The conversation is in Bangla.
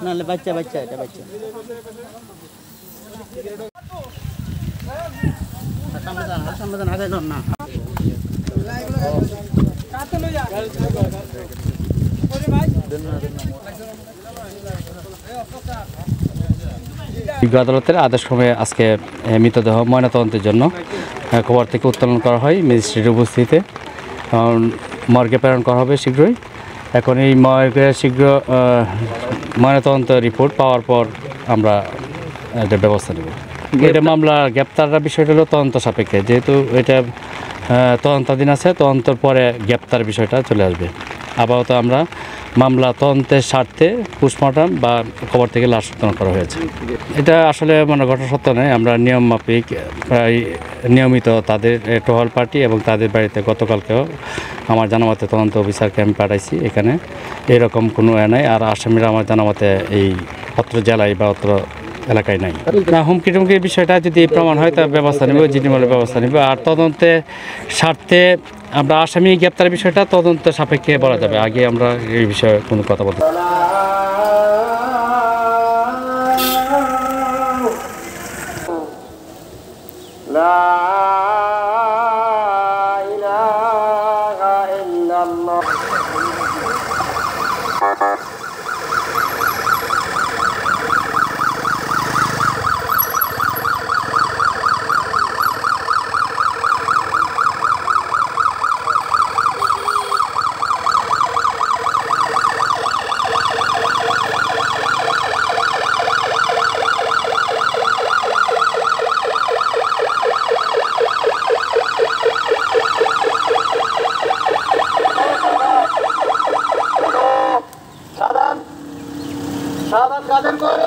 নাহলে বাচ্চা বাচ্চা এটা বাচ্চা সামনে আগে না বিজ্ঞ আদালতের আদেশ ক্রমে আজকে মৃতদেহ ময়নাতদন্তের জন্য কবর থেকে উত্তোলন করা হয় ম্যাজিস্ট্রেটের উপস্থিতিতে। মর্গে প্রেরণ করা হবে শীঘ্রই। এখন এই মর্গে শীঘ্র ময়নাতদন্ত রিপোর্ট পাওয়ার পর আমরা এটা ব্যবস্থা নেব। এটা মামলা গ্রেপ্তারের বিষয়টা হলো তদন্ত সাপেক্ষে, যেহেতু এটা তদন্তাধীন আছে, তদন্তর পরে গ্রেপ্তার বিষয়টা চলে আসবে। আপাতত আমরা মামলা তদন্তের স্বার্থে পোস্টমর্টম বা কবর থেকে লাশ উত্তোলন করা হয়েছে। এটা আসলে ঘটনা সত্য নয়। আমরা নিয়ম মাফিক প্রায় নিয়মিত তাদের টহল পার্টি এবং তাদের বাড়িতে গতকালকেও আমার জানামতে তদন্ত অফিসারকে আমি পাঠাইছি। এখানে এরকম কোনো নাই। আর আসামিরা আমার জানামতে এই অত্র জেলায় বা অত্র এলাকায় নাই। না, হুমকি টুমকির বিষয়টা যদি প্রমাণ হয় তার ব্যবস্থা নেব, জিডিমলের ব্যবস্থা নেব। আর তদন্তের স্বার্থে আমরা আসামি গ্রেপ্তারের বিষয়টা তদন্ত সাপেক্ষে বলা যাবে, আগে আমরা এই বিষয়ে কোনো কথা বলতে শাহাদাত কাদের করে